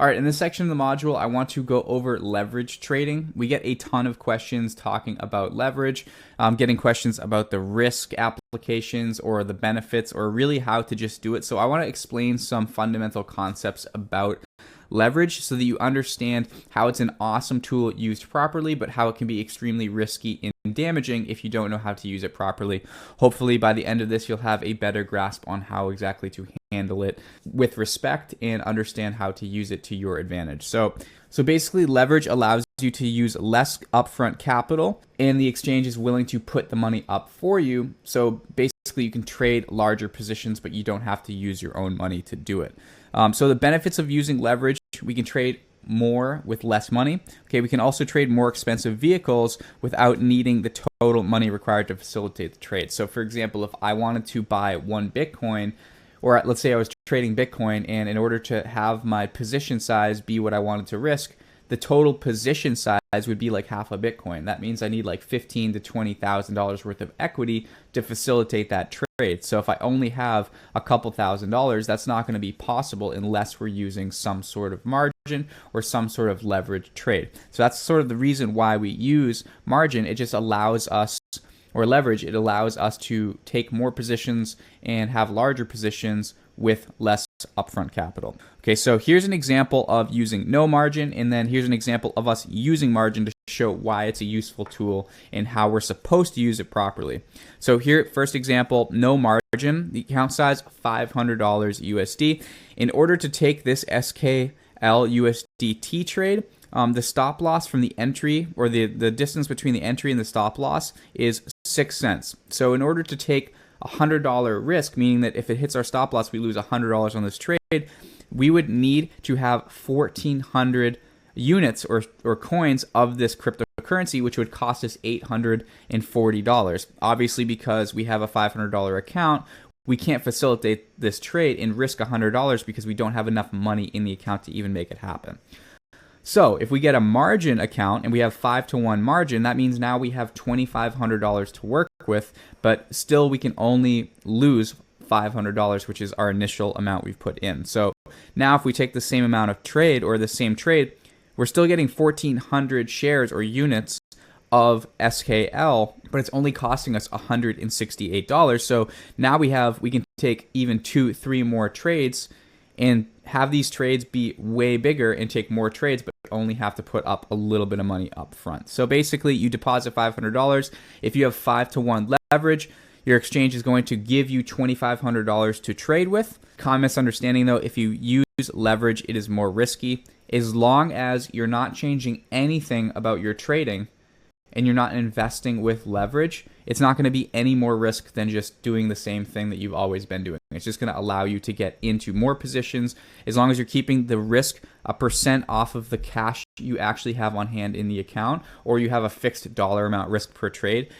All right, in this section of the module, I want to go over leverage trading. We get a ton of questions talking about leverage, getting questions about the risk applications or the benefits or really how to just do it. So I want to explain some fundamental concepts about leverage so that you understand how it's an awesome tool used properly, but how it can be extremely risky and damaging if you don't know how to use it properly. Hopefully by the end of this, you'll have a better grasp on how exactly to handle it with respect and understand how to use it to your advantage. So basically leverage allows you to use less upfront capital and the exchange is willing to put the money up for you. So basically you can trade larger positions, but you don't have to use your own money to do it. So the benefits of using leverage, we can trade more with less money. Okay, we can also trade more expensive vehicles without needing the total money required to facilitate the trade. So for example, if I wanted to buy one Bitcoin, or let's say I was trading Bitcoin, and in order to have my position size be what I wanted to risk, the total position size would be like half a Bitcoin. That means I need like $15,000 to $20,000 worth of equity to facilitate that trade. So if I only have a couple $1,000s, that's not going to be possible unless we're using some sort of margin or some sort of leverage trade. So that's sort of the reason why we use margin. It just allows us, or leverage, it allows us to take more positions and have larger positions with less upfront capital. Okay, so here's an example of using no margin, and then here's an example of us using margin to show why it's a useful tool and how we're supposed to use it properly. So here, first example, no margin, the account size $500 USD. In order to take this SKL USDT trade, the stop loss from the entry, or the distance between the entry and the stop loss, is 6 cents. So in order to take $100 risk, meaning that if it hits our stop loss, we lose $100 on this trade, we would need to have 1,400 units or coins of this cryptocurrency, which would cost us $840. Obviously, because we have a $500 account, we can't facilitate this trade and risk $100 because we don't have enough money in the account to even make it happen. So if we get a margin account and we have 5-to-1 margin, that means now we have $2,500 to work with, but still we can only lose $500, which is our initial amount we've put in. So now if we take the same amount of trade, or the same trade, we're still getting 1,400 shares or units of SKL, but it's only costing us $168. So now we can take even 2-3 more trades and have these trades be way bigger and take more trades, but only have to put up a little bit of money up front. So basically, you deposit $500. If you have 5-to-1 leverage, your exchange is going to give you $2,500 to trade with. Common misunderstanding though, if you use leverage, it is more risky. As long as you're not changing anything about your trading and you're not investing with leverage, it's not going to be any more risk than just doing the same thing that you've always been doing. It's just going to allow you to get into more positions as long as you're keeping the risk a percent off of the cash you actually have on hand in the account, or you have a fixed dollar amount risk per trade.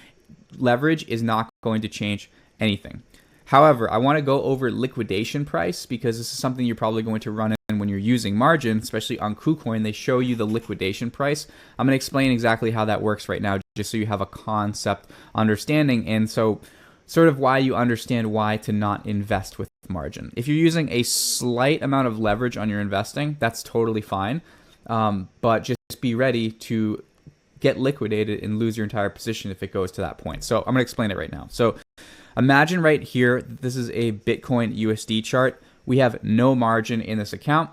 Leverage is not going to change anything. However, I want to go over liquidation price because this is something you're probably going to run in when you're using margin, especially on KuCoin. They show you the liquidation price. I'm going to explain exactly how that works right now, just so you have a concept understanding, and so sort of why you understand why to not invest with margin. If you're using a slight amount of leverage on your investing, that's totally fine, but just be ready to get liquidated and lose your entire position if it goes to that point. So I'm going to explain it right now. So imagine right here, this is a Bitcoin USD chart. We have no margin in this account.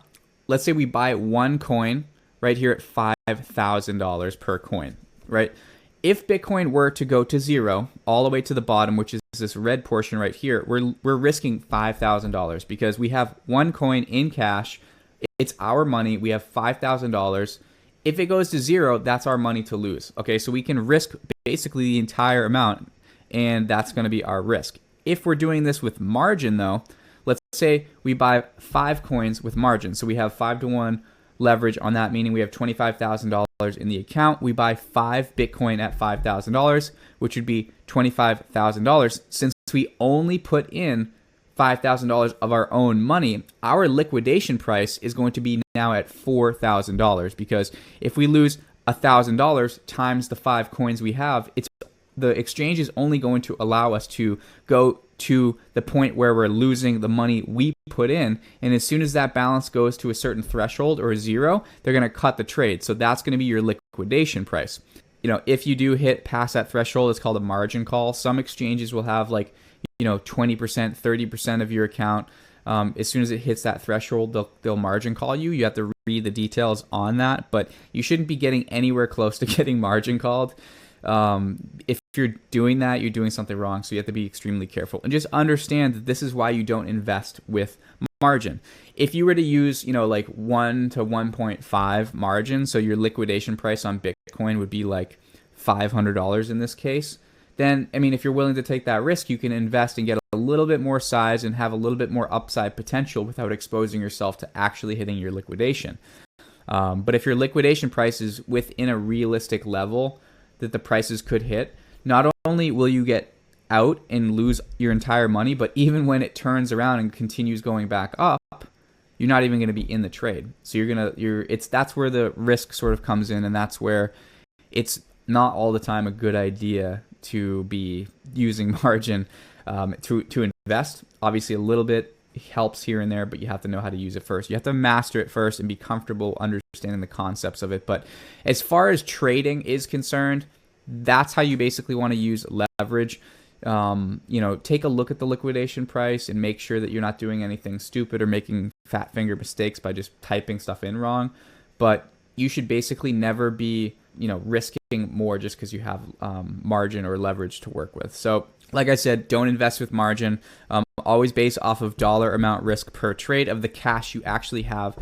Let's say we buy one coin right here at $5,000 per coin, right? If Bitcoin were to go to zero all the way to the bottom, which is this red portion right here, we're risking $5,000 because we have one coin in cash. It's our money. We have $5,000. If it goes to zero, that's our money to lose. Okay, so we can risk basically the entire amount, and that's going to be our risk. If we're doing this with margin, though, let's say we buy 5 coins with margin. So we have 5-to-1 leverage on that, meaning we have $25,000 in the account. We buy 5 Bitcoin at $5,000, which would be $25,000. Since we only put in $5,000 of our own money, our liquidation price is going to be now at $4,000, because if we lose $1,000 times the 5 coins we have, the exchange is only going to allow us to go to the point where we're losing the money we put in. And as soon as that balance goes to a certain threshold or zero, they're going to cut the trade. So that's going to be your liquidation price. If you do hit past that threshold, it's called a margin call. Some exchanges will have 20%, 30% of your account. As soon as it hits that threshold, they'll margin call you. You have to read the details on that, but you shouldn't be getting anywhere close to getting margin called. If you're doing that, you're doing something wrong. So you have to be extremely careful and just understand that this is why you don't invest with margin. If you were to use, 1 to 1.5 margin, so your liquidation price on Bitcoin would be like $500 in this case, then, if you're willing to take that risk, you can invest and get a little bit more size and have a little bit more upside potential without exposing yourself to actually hitting your liquidation. But if your liquidation price is within a realistic level that the prices could hit, not only will you get out and lose your entire money, but even when it turns around and continues going back up, you're not even going to be in the trade. So that's where the risk sort of comes in, and that's where it's not all the time a good idea to be using margin to invest. Obviously, a little bit helps here and there, but you have to know how to use it first. You have to master it first and be comfortable understanding the concepts of it. But as far as trading is concerned, that's how you basically want to use leverage. Take a look at the liquidation price and make sure that you're not doing anything stupid or making fat finger mistakes by just typing stuff in wrong. But you should basically never be, risking more just because you have margin or leverage to work with. So like I said, don't invest with margin. Always base off of dollar amount risk per trade of the cash you actually have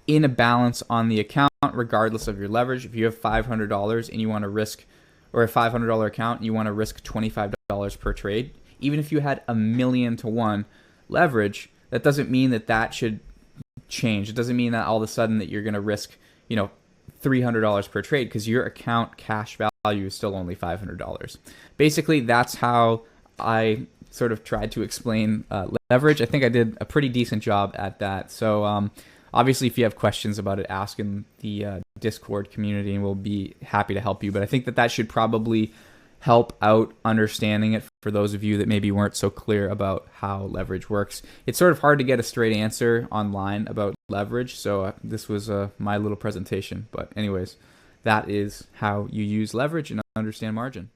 in a balance on the account, regardless of your leverage. If you have $500 and you want to risk, or a $500 account and you want to risk $25 per trade, even if you had 1,000,000 to 1 leverage, that doesn't mean that should change. It doesn't mean that all of a sudden that you're going to risk, $300 per trade, because your account cash value is still only $500. Basically, that's how I sort of tried to explain leverage. I think I did a pretty decent job at that. So obviously, if you have questions about it, ask in the Discord community, and we'll be happy to help you. But I think that should probably help out understanding it for those of you that maybe weren't so clear about how leverage works. It's sort of hard to get a straight answer online about leverage, so this was my little presentation. But anyways, that is how you use leverage and understand margin.